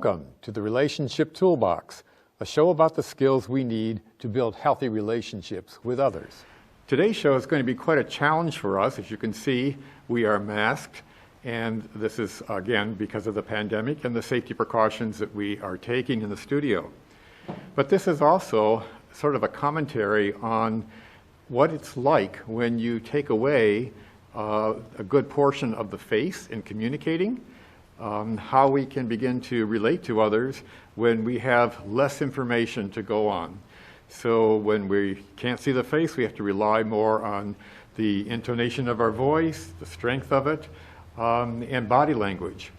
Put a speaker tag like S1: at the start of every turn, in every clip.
S1: Welcome to the Relationship Toolbox, a show about the skills we need to build healthy relationships with others. Today's show is going to be quite a challenge for us. As you can see, we are masked, and this is, again, because of the pandemic and the safety precautions that we are taking in the studio. But this is also sort of a commentary on what it's like when you take away a good portion of the face in communicating, how we can begin to relate to others when we have less information to go on. So when we can't see the face, we have to rely more on the intonation of our voice, the strength of it, and body language.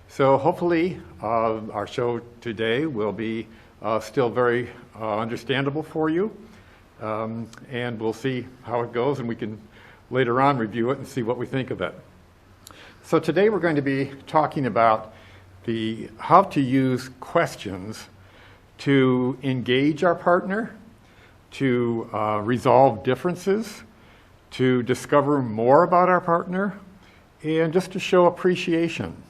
S1: So hopefully our show today will be still very understandable for you, and we'll see how it goes, and we can later on review it and see what we think of it. So today we're going to be talking about how to use questions to engage our partner, to resolve differences, to discover more about our partner, and just to show appreciation.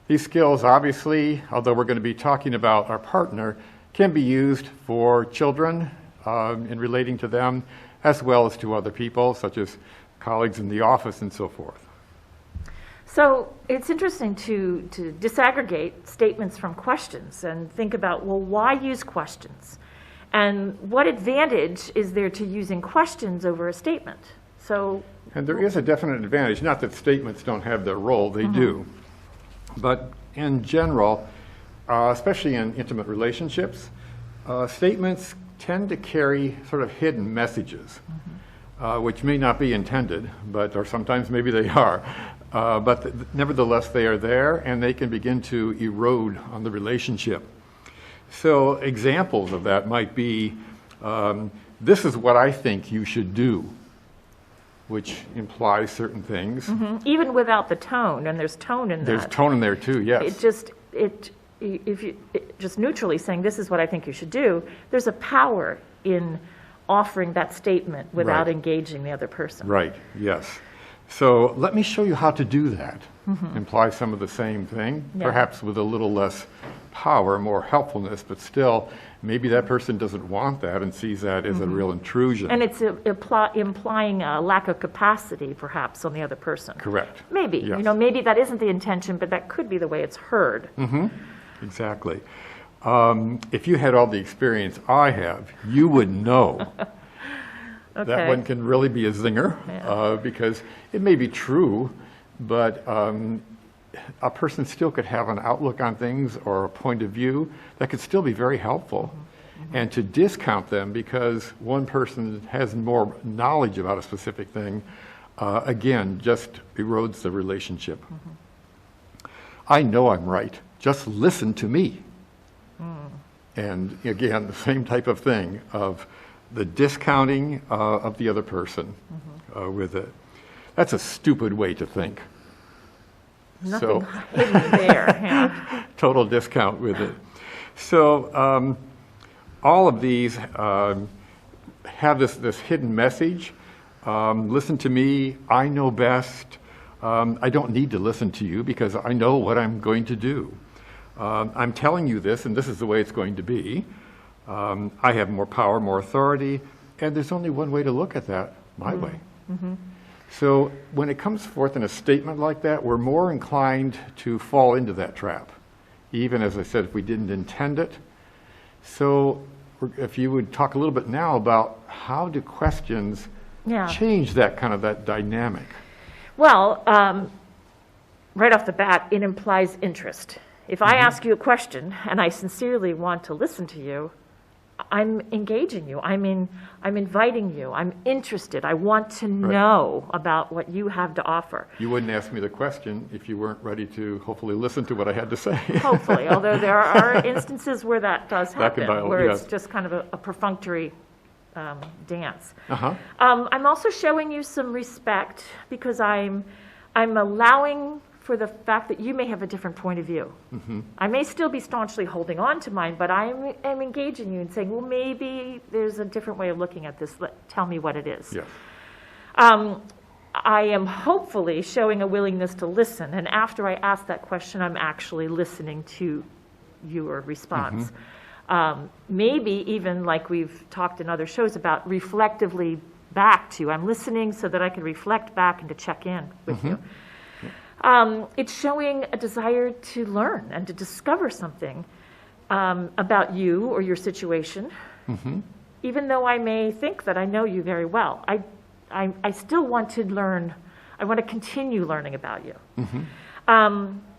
S1: These skills, obviously, although we're going to be talking about our partner, can be used for children in relating to them, as well as to other people, such as colleagues in the office and so forth.
S2: So it's interesting to disaggregate statements from questions and think about, well, why use questions? And what advantage is there to using questions over a statement? And
S1: there is a definite advantage, not that statements don't have their role, they do. But in general, especially in intimate relationships, statements tend to carry sort of hidden messages, which may not be intended, or sometimes maybe they are. But nevertheless, they are there, and they can begin to erode on the relationship. So examples of that might be, this is what I think you should do, which implies certain things.
S2: Even without the tone, and there's tone in that.
S1: There's tone in there too, yes.
S2: If you just neutrally saying, this is what I think you should do, there's a power in offering that statement without engaging the other person.
S1: Right, yes. So let me show you how to do that. Imply some of the same thing, perhaps with a little less power, more helpfulness, but still, maybe that person doesn't want that and sees that as a real intrusion.
S2: And it's implying a lack of capacity, perhaps, on the other person.
S1: Correct.
S2: Maybe.
S1: Yes.
S2: Maybe that isn't the intention, but that could be the way it's heard.
S1: Exactly. If you had all the experience I have, you would know that one can really be a zinger, because it may be true, but a person still could have an outlook on things or a point of view that could still be very helpful. And to discount them because one person has more knowledge about a specific thing, again, just erodes the relationship. I know I'm right. Just listen to me. And again, the same type of thing of the discounting of the other person with it. That's a stupid way to think.
S2: Nothing hidden there.
S1: Total discount with it. So all of these have this hidden message. Listen to me. I know best. I don't need to listen to you because I know what I'm going to do. I'm telling you this, and this is the way it's going to be. I have more power, more authority, and there's only one way to look at that, my way. So when it comes forth in a statement like that, we're more inclined to fall into that trap, even, as I said, if we didn't intend it. So if you would talk a little bit now about how do questions change that dynamic?
S2: Well, right off the bat, it implies interest. If I ask you a question and I sincerely want to listen to you, I'm engaging you. I'm inviting you. I'm interested. I want to know about what you have to offer.
S1: You wouldn't ask me the question if you weren't ready to hopefully listen to what I had to say.
S2: Hopefully, although there are instances where that does happen, where it's just kind of a perfunctory dance. I'm also showing you some respect because I'm allowing for the fact that you may have a different point of view. I may still be staunchly holding on to mine, but I'm engaging you and saying, well, maybe there's a different way of looking at this. Tell me what it is.
S1: Yes.
S2: I am hopefully showing a willingness to listen, and after I ask that question, I'm actually listening to your response. Maybe even like we've talked in other shows about reflectively back to, I'm listening so that I can reflect back and to check in with you. It's showing a desire to learn and to discover something about you or your situation. Even though I may think that I know you very well, I still want to learn. I want to continue learning about you.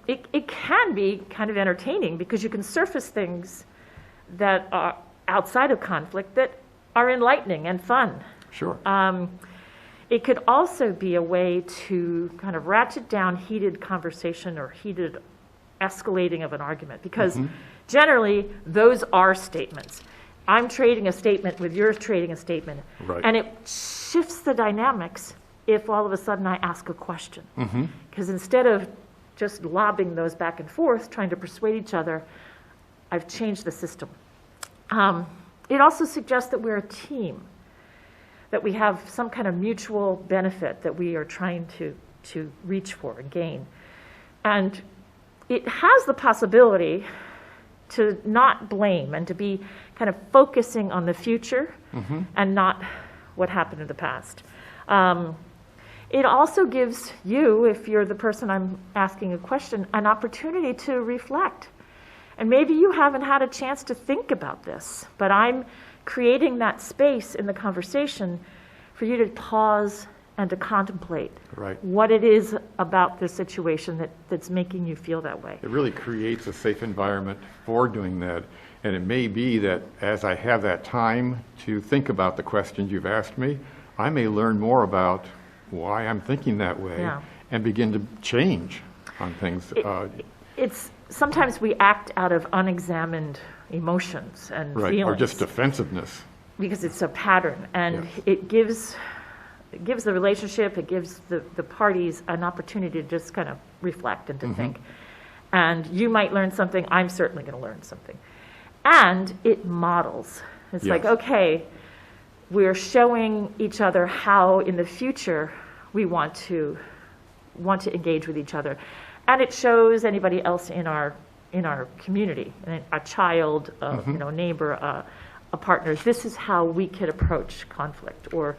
S2: It can be kind of entertaining because you can surface things that are outside of conflict that are enlightening and fun.
S1: Sure.
S2: It could also be a way to kind of ratchet down heated conversation or heated escalating of an argument, because generally those are statements. I'm trading a statement with you're trading a statement.
S1: Right.
S2: And it shifts the dynamics if all of a sudden I ask a question. Because instead of just lobbing those back and forth, trying to persuade each other, I've changed the system. It also suggests that we're a team, that we have some kind of mutual benefit that we are trying to reach for and gain. And it has the possibility to not blame and to be kind of focusing on the future and not what happened in the past. It also gives you, if you're the person I'm asking a question, an opportunity to reflect. And maybe you haven't had a chance to think about this, but I'm creating that space in the conversation for you to pause and to contemplate what it is about this situation that's making you feel that way.
S1: It really creates a safe environment for doing that. And it may be that as I have that time to think about the questions you've asked me, I may learn more about why I'm thinking that way and begin to change on things.
S2: It's sometimes we act out of unexamined emotions and feelings.
S1: Or just defensiveness. Because
S2: it's a pattern, and it gives the relationship, it gives the parties an opportunity to just kind of reflect and to think. And you might learn something, I'm certainly going to learn something. And it models. It's like, okay, we're showing each other how in the future we want to engage with each other. And it shows anybody else in our community, a child, neighbor, a partner. This is how we could approach conflict or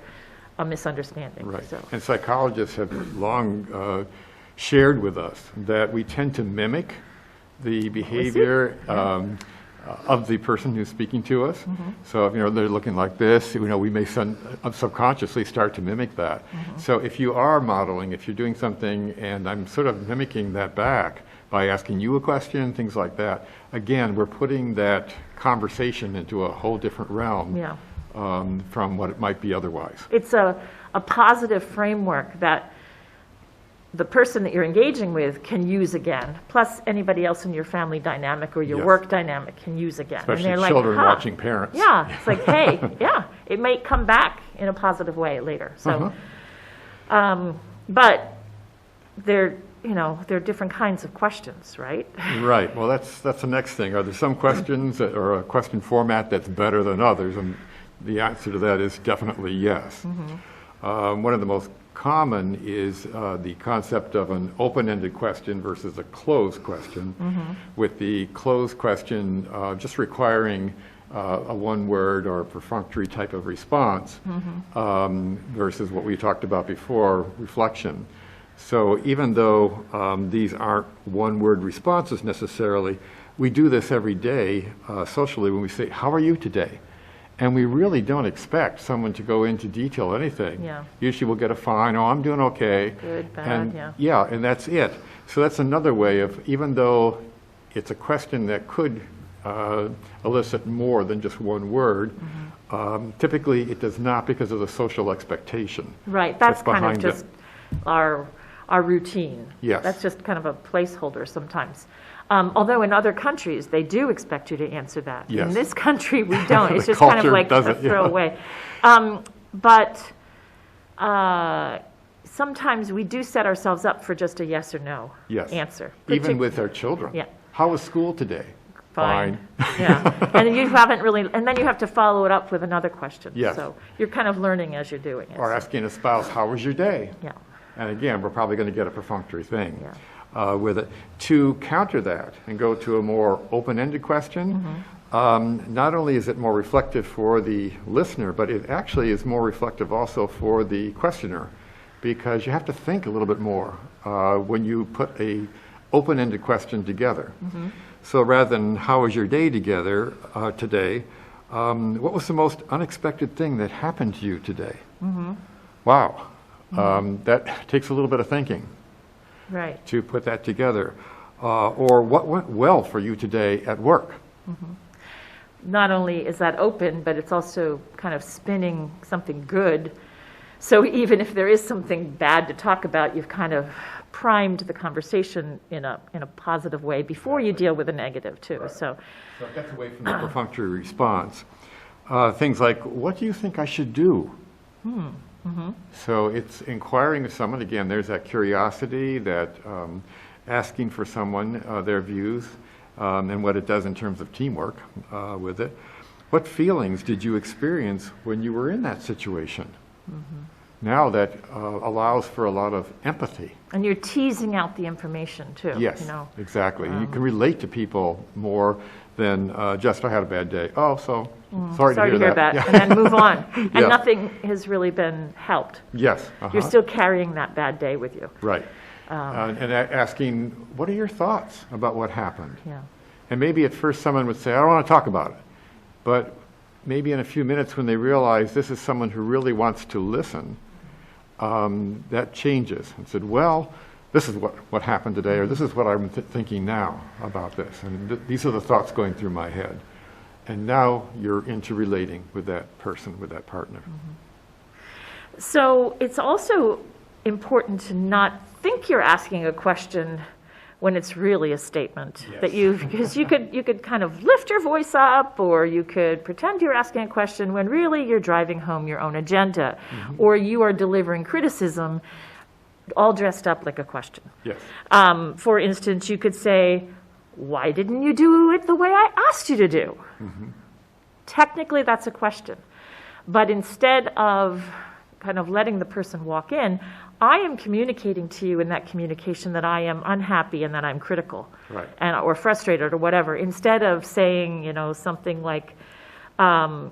S2: a misunderstanding.
S1: Right. So. And psychologists have long shared with us that we tend to mimic the behavior of the person who's speaking to us. So if they're looking like this, we may subconsciously start to mimic that. So if you are modeling, if you're doing something and I'm sort of mimicking that back by asking you a question, things like that, again, we're putting that conversation into a whole different realm from what it might be otherwise. It's
S2: a positive framework that the person that you're engaging with can use again, plus anybody else in your family dynamic or your work dynamic can use again.
S1: Especially and children watching parents.
S2: Yeah, it's like, hey, it may come back in a positive way later. So, but they're different kinds of questions, right? Right.
S1: Well, that's the next thing. Are there some questions or a question format that's better than others? And the answer to that is definitely yes. One of the most common is the concept of an open-ended question versus a closed question, with the closed question just requiring a one-word or a perfunctory type of response versus what we talked about before, reflection. So even though these aren't one-word responses necessarily, we do this every day socially when we say, "How are you today?" And we really don't expect someone to go into detail anything. Usually we'll get a fine, "Oh, I'm doing okay."
S2: Good, bad,
S1: and, and that's it. So that's another way of, even though it's a question that could elicit more than just one word, typically it does not because of the social expectation.
S2: Right, that's kind of just our routine.
S1: Yes.
S2: That's just kind of a placeholder sometimes. Although in other countries, they do expect you to answer that.
S1: Yes.
S2: In this country, we don't. It's just kind of like a throwaway. But sometimes we do set ourselves up for just a yes or no answer.
S1: Even with our children. How was school today? Fine.
S2: And you haven't really, and then you have to follow it up with another question.
S1: Yes.
S2: So you're kind of learning as you're doing it.
S1: Or asking a spouse, "How was your day?"
S2: Yeah.
S1: And again, we're probably going to get a perfunctory thing. with it. To counter that and go to a more open-ended question, not only is it more reflective for the listener, but it actually is more reflective also for the questioner, because you have to think a little bit more when you put a open-ended question together. So rather than how was your day together today, what was the most unexpected thing that happened to you today? Wow. That takes a little bit of thinking to put that together. Or what went well for you today at work?
S2: Not only is that open, but it's also kind of spinning something good. So even if there is something bad to talk about, you've kind of primed the conversation in a positive way before you deal with a negative too. So
S1: it gets away from the perfunctory response. Things like, what do you think I should do? So it's inquiring of someone. Again, there's that curiosity, that asking for someone their views, and what it does in terms of teamwork with it. What feelings did you experience when you were in that situation? Now that allows for a lot of empathy.
S2: And you're teasing out the information too.
S1: Yes, exactly. You can relate to people more than just, I had a bad day. Oh, so sorry to hear that.
S2: And then move on. And nothing has really been helped.
S1: Yes.
S2: You're still carrying that bad day with you.
S1: Right. And asking, what are your thoughts about what happened?
S2: Yeah.
S1: And maybe at first someone would say, I don't want to talk about it. But maybe in a few minutes when they realize this is someone who really wants to listen, that changes. And said, well, this is what happened today, or this is what I'm thinking now about this. And these are the thoughts going through my head. And now you're into relating with that person, with that partner.
S2: So it's also important to not think you're asking a question when it's really a statement. That because you could kind of lift your voice up, or you could pretend you're asking a question when really you're driving home your own agenda, or you are delivering criticism all dressed up like a question. For instance, you could say, why didn't you do it the way I asked you to do? Technically, that's a question. But instead of kind of letting the person walk in, I am communicating to you in that communication that I am unhappy and that I'm critical, or frustrated or whatever. Instead of saying, something like, tell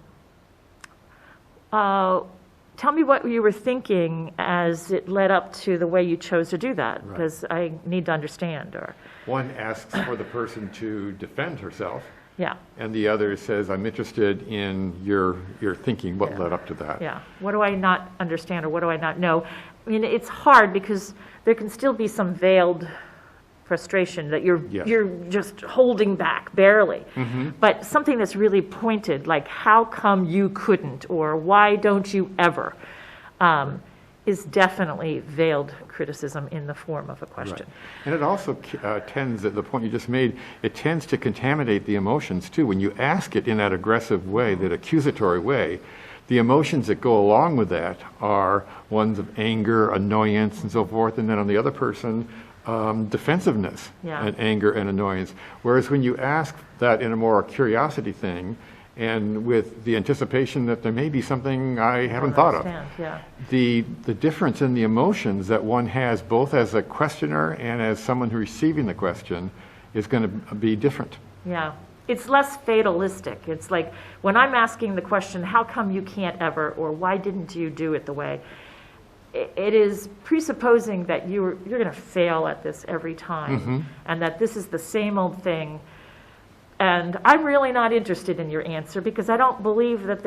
S2: me what you were thinking as it led up to the way you chose to do that, because I need to understand. Or
S1: one asks for the person to defend herself. And the other says, I'm interested in your thinking, what led up to that.
S2: What do I not understand, or what do I not know? I mean, it's hard because there can still be some veiled frustration that you're just holding back barely. But something that's really pointed, like how come you couldn't, or why don't you ever, is definitely veiled criticism in the form of a question.
S1: And it also tends, at the point you just made, it tends to contaminate the emotions too. When you ask it in that aggressive way, that accusatory way, the emotions that go along with that are ones of anger, annoyance, and so forth, and then on the other person, defensiveness and anger and annoyance. Whereas when you ask that in a more curiosity thing, and with the anticipation that there may be something I haven't thought of, the difference in the emotions that one has both as a questioner and as someone who's receiving the question is going to be different.
S2: It's less fatalistic. It's like when I'm asking the question, how come you can't ever, or why didn't you do it the way, it is presupposing that you're going to fail at this every time, and that this is the same old thing. And I'm really not interested in your answer because I don't believe that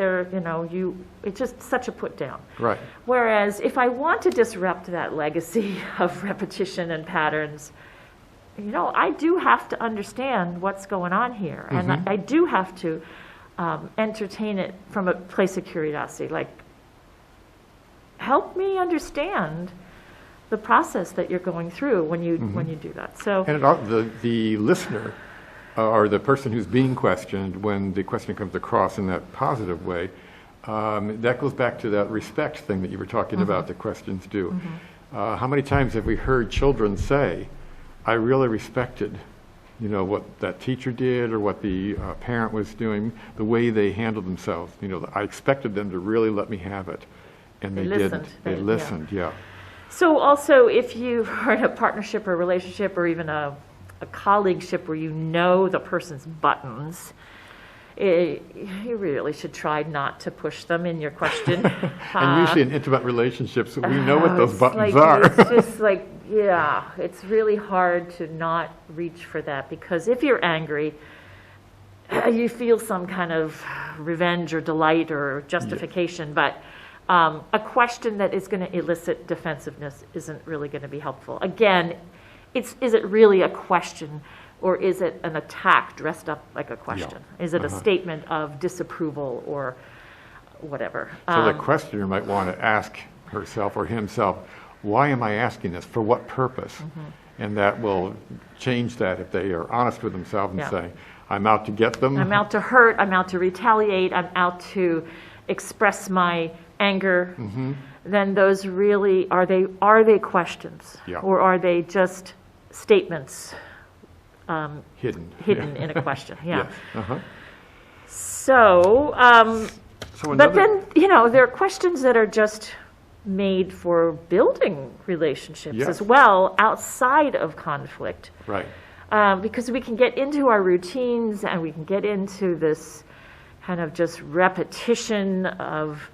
S2: it's just such a put down. Whereas if I want to disrupt that legacy of repetition and patterns, I do have to understand what's going on here. And I do have to entertain it from a place of curiosity. Like, help me understand the process that you're going through when you do that. So,
S1: and the listener, or the person who's being questioned, when the question comes across in that positive way, that goes back to that respect thing that you were talking about that questions do. How many times have we heard children say, I really respected, what that teacher did or what the parent was doing, the way they handled themselves. I expected them to really let me have it, and they didn't. They listened,
S2: So also, if you are in a partnership or relationship or even a colleagueship where you know the person's buttons, you really should try not to push them in your question.
S1: And usually in intimate relationships, we know what those buttons are.
S2: It's just like, yeah, it's really hard to not reach for that, because if you're angry, you feel some kind of revenge or delight or justification, but a question that is going to elicit defensiveness isn't really going to be helpful. Again, is it really a question, or is it an attack dressed up like a question? Yeah. Is it a statement of disapproval or whatever?
S1: So the questioner might want to ask herself or himself, why am I asking this? For what purpose? And that will change that if they are honest with themselves and say, I'm out to get them.
S2: I'm out to hurt. I'm out to retaliate. I'm out to express my anger. Then those really, are they questions?
S1: Yeah.
S2: Or are they just statements
S1: hidden
S2: in a question? Yeah.
S1: Yes.
S2: So but then, there are questions that are just made for building relationships as well, outside of conflict.
S1: Right.
S2: Because we can get into our routines and we can get into this kind of just repetition of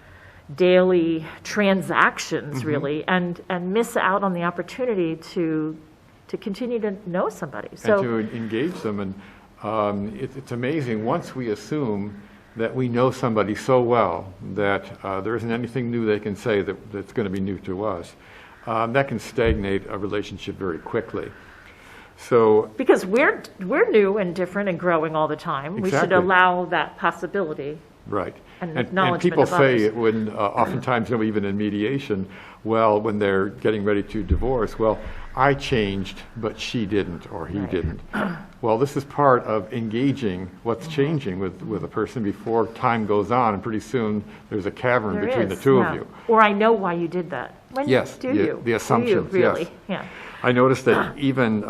S2: daily transactions, really, and miss out on the opportunity to continue to know somebody.
S1: And to engage them. And it's amazing, once we assume that we know somebody so well that there isn't anything new they can say that's going to be new to us, that can stagnate a relationship very quickly. So,
S2: because we're new and different and growing all the time, we should allow that possibility.
S1: Right.
S2: And
S1: people say when oftentimes, even in mediation, well, when they're getting ready to divorce, well, I changed, but she didn't, or he didn't. Well, this is part of engaging what's changing with a person before time goes on, and pretty soon there's a cavern between the two of you.
S2: Or I know why you did that. When do you?
S1: The assumptions,
S2: do you, really?
S1: yes.
S2: Yeah.
S1: I noticed that even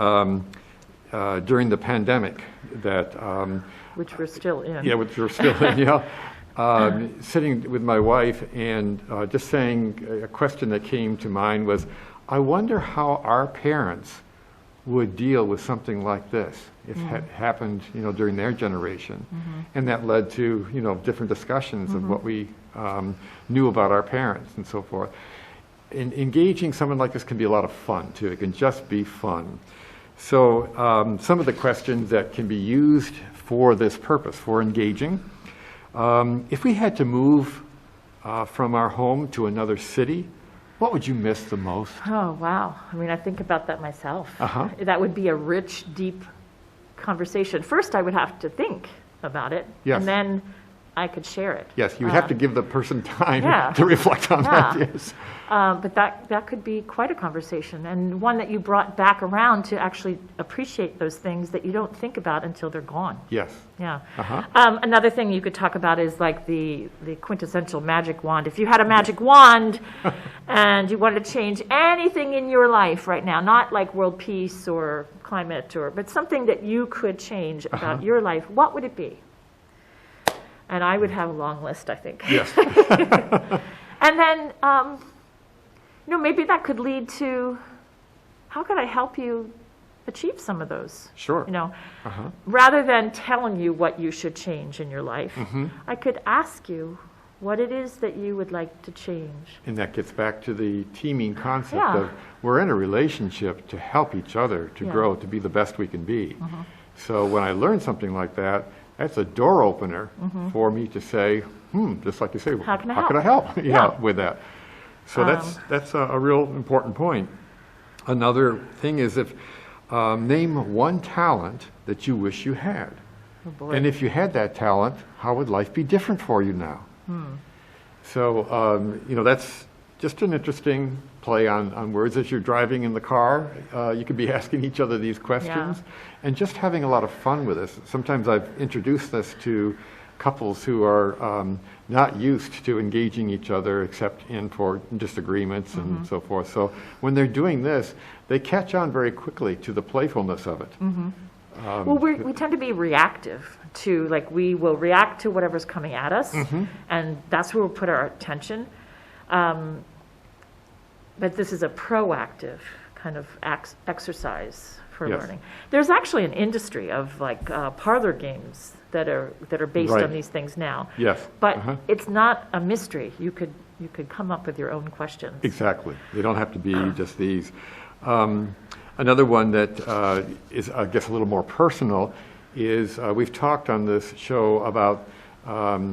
S1: during the pandemic, that
S2: which we're still in.
S1: Yeah, which we're still in. Sitting with my wife and just saying, a question that came to mind was, I wonder how our parents would deal with something like this if it had happened, during their generation. And that led to, different discussions of what we knew about our parents and so forth. Engaging someone like this can be a lot of fun, too. It can just be fun. So some of the questions that can be used for this purpose, for engaging. If we had to move from our home to another city, what would you miss the most?
S2: Oh, wow. I think about that myself. That would be a rich, deep conversation. First, I would have to think about it.
S1: Yes.
S2: And then I could share it.
S1: Yes, you would have to give the person time to reflect on that, yes.
S2: But that could be quite a conversation, and one that you brought back around to actually appreciate those things that you don't think about until they're gone.
S1: Yes.
S2: Yeah. Another thing you could talk about is like the quintessential magic wand. If you had a magic wand and you wanted to change anything in your life right now, not like world peace or climate, but something that you could change about your life, what would it be? And I would have a long list, I think.
S1: Yes.
S2: And then, maybe that could lead to, how could I help you achieve some of those?
S1: Sure.
S2: Rather than telling you what you should change in your life, I could ask you what it is that you would like to change.
S1: And that gets back to the teaming concept of we're in a relationship to help each other, to grow, to be the best we can be. So when I learn something like that, that's a door opener for me to say, just like you say, how can I help? With that. So that's a real important point. Another thing is if name one talent that you wish you had.
S2: Oh boy.
S1: And if you had that talent, how would life be different for you now? So, that's just an interesting play on words. As you're driving in the car, you could be asking each other these questions and just having a lot of fun with this. Sometimes I've introduced this to couples who are not used to engaging each other except for disagreements and so forth. So when they're doing this, they catch on very quickly to the playfulness of it.
S2: Well, we tend to be reactive to, we will react to whatever's coming at us, and that's where we'll put our attention. but this is a proactive kind of exercise for
S1: Yes.
S2: learning. There's actually an industry of like parlor games that are based
S1: Right.
S2: on these things now.
S1: Yes.
S2: But it's not a mystery. You could come up with your own questions.
S1: Exactly. They don't have to be just these. Another one that is, I guess, a little more personal is we've talked on this show about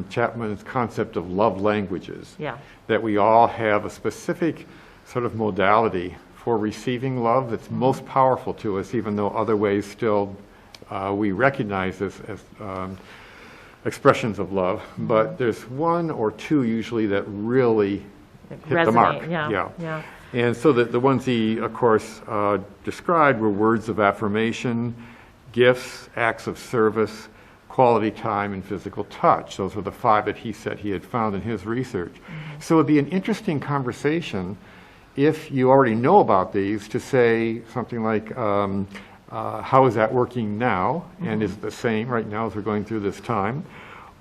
S1: Chapman's concept of love languages.
S2: Yeah.
S1: That we all have a specific sort of modality for receiving love that's most powerful to us, even though other ways still we recognize this as expressions of love. But there's one or two usually that really hit the mark.
S2: Yeah.
S1: And so the ones he, of course, described were words of affirmation, gifts, acts of service, quality time, and physical touch. Those were the 5 that he said he had found in his research. So it would be an interesting conversation if you already know about these to say something like, how is that working now? And is it the same right now as we're going through this time?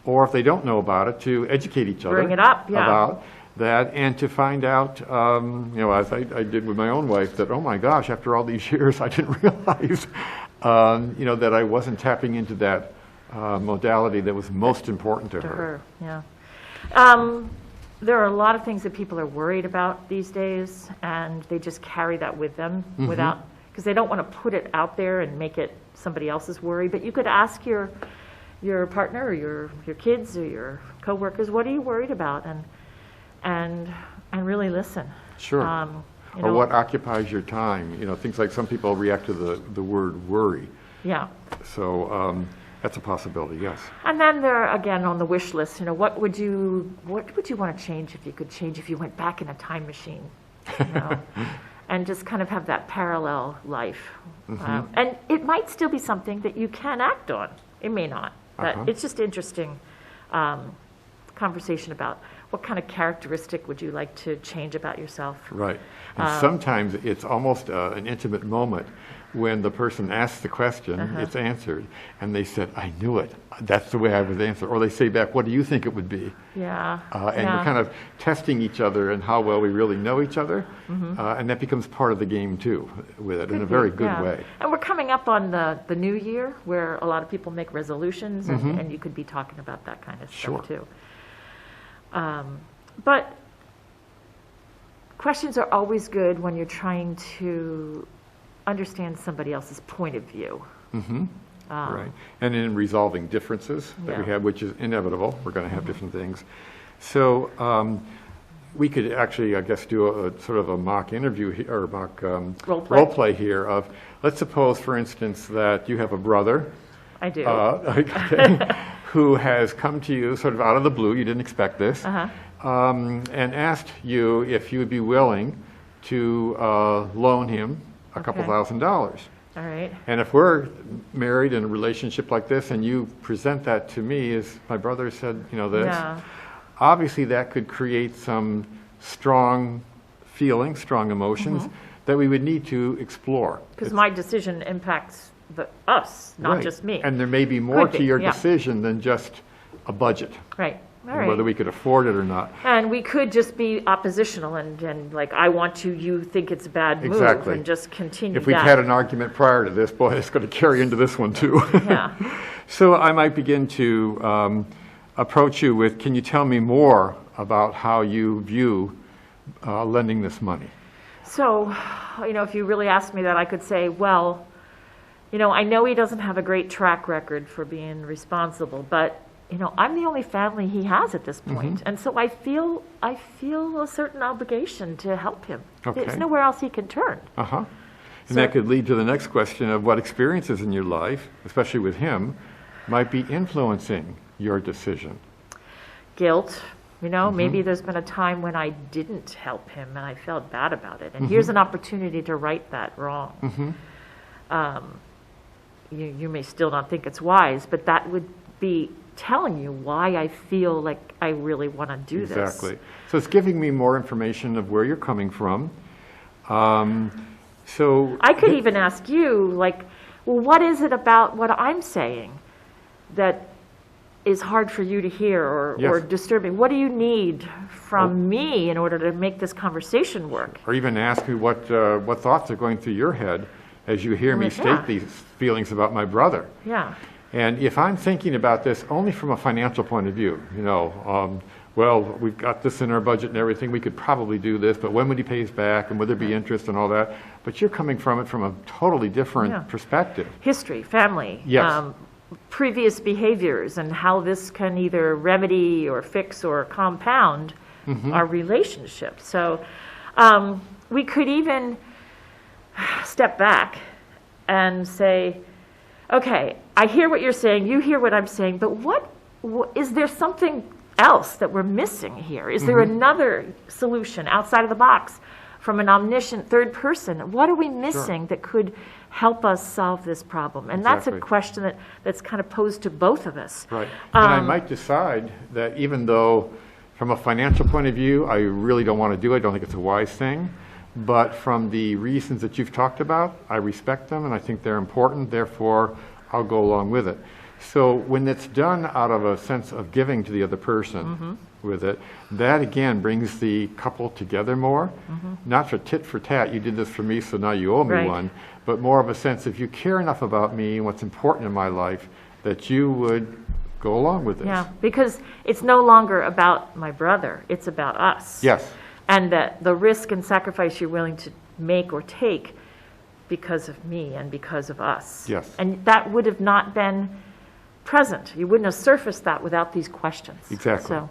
S1: Or if they don't know about it, to educate each other
S2: Bring it up, yeah.
S1: about that, and to find out, as I did with my own wife, that, oh my gosh, after all these years, I didn't realize, that I wasn't tapping into that modality that was most important to her.
S2: Yeah. There are a lot of things that people are worried about these days, and they just carry that with them without, because they don't want to put it out there and make it somebody else's worry. But you could ask your partner or your kids or your coworkers, what are you worried about? And really listen.
S1: Sure. Or what occupies your time? Things like some people react to the word worry.
S2: Yeah.
S1: So that's a possibility, yes.
S2: And then there, again, on the wish list, what would you want to change if you could change, if you went back in a time machine? And just kind of have that parallel life. And it might still be something that you can act on. It may not. But it's just interesting conversation about what kind of characteristic would you like to change about yourself.
S1: Right. And sometimes it's almost an intimate moment when the person asks the question, it's answered, and they said, I knew it. That's the way I would answer. Or they say back, what do you think it would be?
S2: Yeah.
S1: And we're kind of testing each other and how well we really know each other. And that becomes part of the game, too, with it, in a very good way.
S2: And we're coming up on the new year, where a lot of people make resolutions, and you could be talking about that kind of stuff, too. But questions are always good when you're trying to understand somebody else's point of view.
S1: Right. And in resolving differences that we have, which is inevitable, we're going to have different things. So we could actually, I guess, do a sort of a mock interview here, or mock role play here of, let's suppose, for instance, that you have a brother.
S2: I do.
S1: Who has come to you sort of out of the blue, you didn't expect this, and asked you if you would be willing to loan him a couple $1,000.
S2: All right.
S1: And if we're married in a relationship like this and you present that to me, as my brother said, this, obviously that could create some strong feelings, strong emotions that we would need to explore.
S2: Because my decision impacts us, not just me.
S1: And there may be more to your decision than just a budget.
S2: Right. All
S1: right. Whether we could afford it or not.
S2: And we could just be oppositional and like, I want to, you think it's a bad move, and just continue
S1: If we've had an argument prior to this, boy, it's going to carry into this one too. So I might begin to approach you with, can you tell me more about how you view lending this money?
S2: So, if you really asked me that, I could say, well, I know he doesn't have a great track record for being responsible, but I'm the only family he has at this point. And so I feel a certain obligation to help him. There's nowhere else he can turn.
S1: And that could lead to the next question of what experiences in your life, especially with him, might be influencing your decision.
S2: Guilt. Maybe there's been a time when I didn't help him and I felt bad about it. And here's an opportunity to right that wrong. You may still not think it's wise, but that would be telling you why I feel like I really want to do this.
S1: Exactly. So it's giving me more information of where you're coming from. So
S2: I could even ask you, like, well, what is it about what I'm saying that is hard for you to hear or disturbing? What do you need from me in order to make this conversation work?
S1: Or even ask me what thoughts are going through your head as you hear me state these feelings about my brother.
S2: Yeah.
S1: And if I'm thinking about this only from a financial point of view, well, we've got this in our budget and everything, we could probably do this, but when would he pay us back, and would there be interest and all that? But you're coming from it from a totally different perspective.
S2: History, family.
S1: Yes.
S2: Previous behaviors and how this can either remedy or fix or compound our relationship. So we could even step back and say, okay, I hear what you're saying, you hear what I'm saying, but what is there something else that we're missing here? Is there another solution outside of the box from an omniscient third person? What are we missing that could help us solve this problem? And that's a question that's kind of posed to both of us.
S1: Right. And I might decide that even though from a financial point of view, I really don't want to do it, I don't think it's a wise thing, but from the reasons that you've talked about, I respect them and I think they're important, therefore I'll go along with it. So when it's done out of a sense of giving to the other person with it, that again brings the couple together more, not for tit for tat, you did this for me so now you owe me one, but more of a sense if you care enough about me and what's important in my life that you would go along with this.
S2: Yeah, because it's no longer about my brother, it's about us.
S1: Yes.
S2: And that the risk and sacrifice you're willing to make or take because of me and because of us.
S1: Yes.
S2: And that would have not been present. You wouldn't have surfaced that without these questions.
S1: Exactly.
S2: So,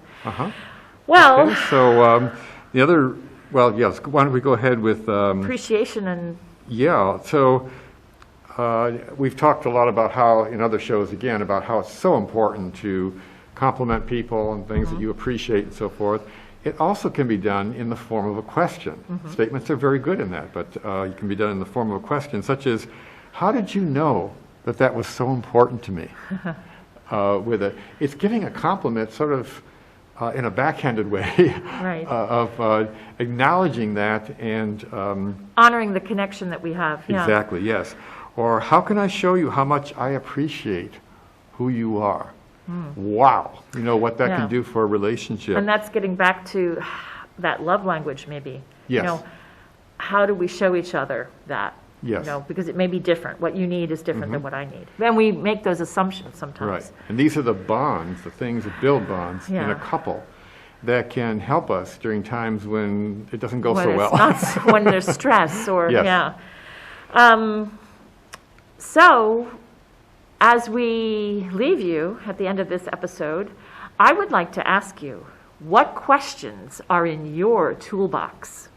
S1: well. Okay, so the other, well, yes, why don't we go ahead with
S2: appreciation and.
S1: Yeah, so we've talked a lot about how, in other shows again, about how it's so important to compliment people and things that you appreciate and so forth. It also can be done in the form of a question. Statements are very good in that, but it can be done in the form of a question, such as, how did you know that that was so important to me? With it, it's giving a compliment sort of in a backhanded way of acknowledging that and
S2: honoring the connection that we have.
S1: Exactly, yes. Or how can I show you how much I appreciate who you are? Wow, you know what that can do for a relationship.
S2: And that's getting back to that love language, maybe.
S1: Yes.
S2: You know, how do we show each other that?
S1: Yes.
S2: You know, because it may be different. What you need is different than what I need. Then we make those assumptions sometimes.
S1: Right. And these are the bonds, the things that build bonds in a couple that can help us during times when it doesn't go so well.
S2: When there's stress or, So, as we leave you at the end of this episode, I would like to ask you, what questions are in your toolbox?